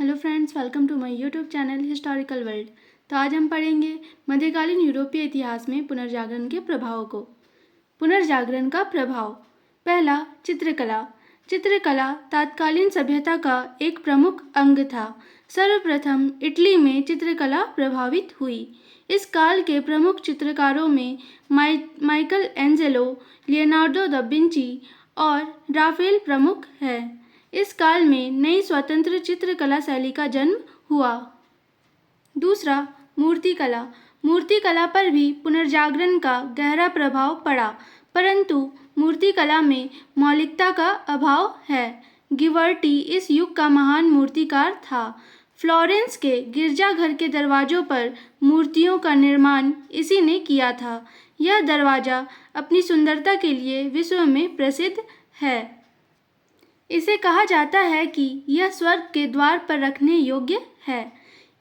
Hello friends, welcome to my YouTube channel historical world. तो आज हम पढ़ेंगे मध्यकालीन यूरोपीय इतिहास में पुनर्जागरण के प्रभावों को। पुनर्जागरण का प्रभाव। पहला, चित्रकला। चित्रकला तत्कालीन सभ्यता का एक प्रमुख अंग था। सर्वप्रथम इटली में चित्रकला प्रभावित हुई। इस काल के प्रमुख चित्रकारों में Michael Angelo, Leonardo da Vinci और राफेल प्रमुख हैं। इस काल में नई स्वतंत्र चित्रकला शैली का जन्म हुआ। दूसरा, मूर्तिकला। मूर्तिकला पर भी पुनर्जागरण का गहरा प्रभाव पड़ा, परंतु मूर्तिकला में मौलिकता का अभाव है। गिवर्टी इस युग का महान मूर्तिकार था। फ्लोरेंस के गिरजाघर के दरवाजों पर मूर्तियों का निर्माण इसी ने किया था। यह दरवाजा अपनी सुंदरता के लिए विश्व में प्रसिद्ध है। इसे कहा जाता है कि यह स्वर्ग के द्वार पर रखने योग्य है।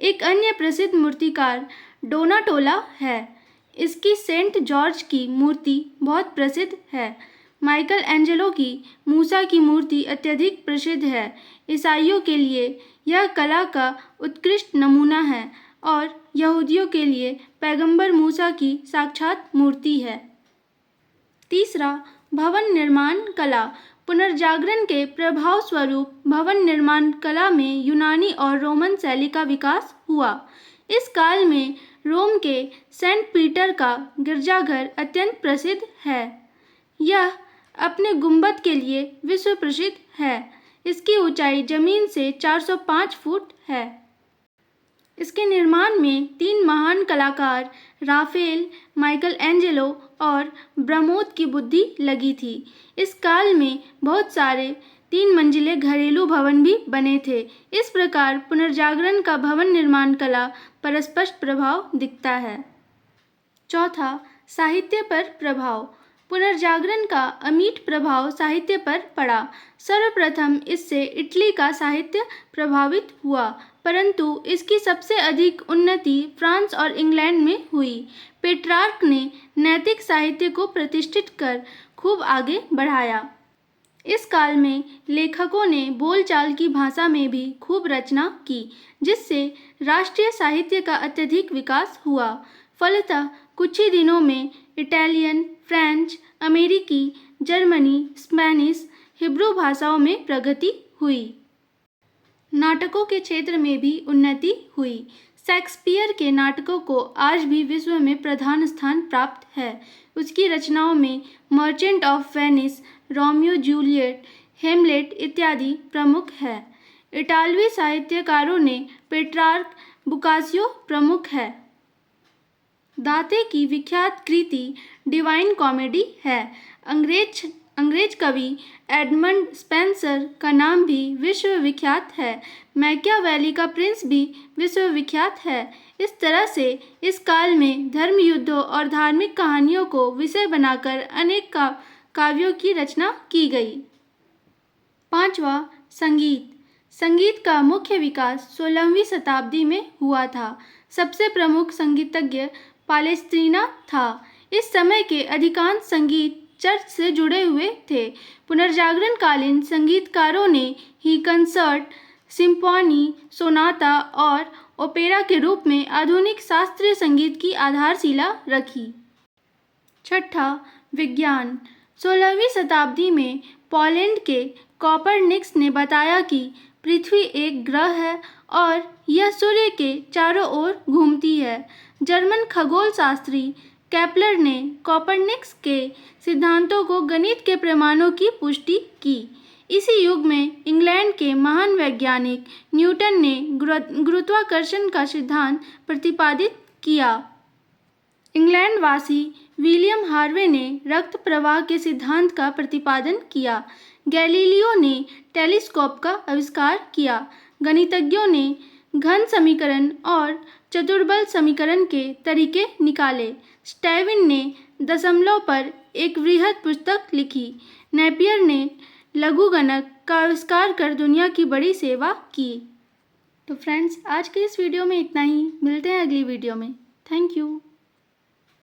एक अन्य प्रसिद्ध मूर्तिकार डोनाटोला है। इसकी सेंट जॉर्ज की मूर्ति बहुत प्रसिद्ध है। माइकल एंजेलो की मूसा की मूर्ति अत्यधिक प्रसिद्ध है। ईसाइयों के लिए यह कला का उत्कृष्ट नमूना है और यहूदियों के लिए पैगंबर मूसा की साक्षात मूर्ति है। तीसरा, भवन निर्माण कला। पुनर्जागरण के प्रभाव स्वरूप भवन निर्माण कला में यूनानी और रोमन शैली का विकास हुआ। इस काल में रोम के सेंट पीटर का गिरजाघर अत्यंत प्रसिद्ध है। यह अपने गुंबद के लिए विश्व प्रसिद्ध है। इसकी ऊंचाई जमीन से 405 फुट है। इसके निर्माण में 3 महान कलाकार राफेल, माइकल एंजेलो और ब्रह्मोस की बुद्धि लगी थी। इस काल में बहुत सारे 3 मंजिले घरेलू भवन भी बने थे। इस प्रकार पुनर्जागरण का भवन निर्माण कला पर स्पष्ट प्रभाव दिखता है। चौथा, साहित्य पर प्रभाव। पुनर्जागरण का अमिट प्रभाव साहित्य पर पड़ा। सर्वप्रथम इससे इटली का साहित्य प्रभावित हुआ, परंतु इसकी सबसे अधिक उन्नति फ्रांस और इंग्लैंड में हुई। पेट्रार्क ने नैतिक साहित्य को प्रतिष्ठित कर खूब आगे बढ़ाया। इस काल में लेखकों ने बोलचाल की भाषा में भी खूब रचना की, जिससे राष्ट्रीय साहित्य का अत्यधिक विकास हुआ। फलतः कुछ ही दिनों में इटालियन, फ्रेंच, अमेरिकी, जर्मनी, स्पेनिश, हिब्रू भाषाओं में प्रगति हुई। नाटकों के क्षेत्र में भी उन्नति हुई। शेक्सपियर के नाटकों को आज भी विश्व में प्रधान स्थान प्राप्त है। उसकी रचनाओं में merchant of Venice, Romeo Juliet, Hamlet इत्यादि प्रमुख है। इटालवी साहित्यकारों ने पेट्रार्क, बोकासियो प्रमुख है। दांते की विख्यात कृति डिवाइन कॉमेडी है। अंग्रेज कवि एडमंड स्पेंसर का नाम भी विश्वविख्यात है। मैकियावेली का प्रिंस भी विश्वविख्यात है। इस तरह से इस काल में धर्म युद्धों और धार्मिक कहानियों को विषय बनाकर अनेक काव्यों की रचना की गई। पांचवा, संगीत। संगीत का मुख्य विकास 16वीं शताब्दी में हुआ था। सबसे प्रमुख संगीतज्ञ पालेस्त्रीना था। इस समय के अधिकांश संगीत चर्च से जुड़े हुए थे। पुनर्जागरण कालीन संगीतकारों ने ही कंसर्ट, सिम्फनी, सोनाता और ओपेरा के रूप में आधुनिक शास्त्रीय संगीत की आधारशिला रखी। छठा, विज्ञान। 16वीं शताब्दी में पोलैंड के कोपरनिकस ने बताया कि पृथ्वी एक ग्रह है और यह सूर्य के चारों ओर घूमती है। जर्मन खगोलशास्त्री केपलर ने कोपरनिकस के सिद्धांतों को गणित के प्रमाणों की पुष्टि की। इसी युग में इंग्लैंड के महान वैज्ञानिक न्यूटन ने गुरुत्वाकर्षण का सिद्धांत प्रतिपादित किया। इंग्लैंड वासी विलियम हार्वे ने रक्त प्रवाह के सिद्धांत का प्रतिपादन किया। गैलीलियो ने टेलीस्कोप का आविष्कार किया। गणितज्ञों ने घन समीकरण और चतुर्बल समीकरण के तरीके निकाले। स्टेविन ने दशमलव पर एक वृहद पुस्तक लिखी। नेपियर ने लघुगणक का आविष्कार कर दुनिया की बड़ी सेवा की। तो फ्रेंड्स, आज के इस वीडियो में इतना ही। मिलते हैं अगली वीडियो में। Thank you.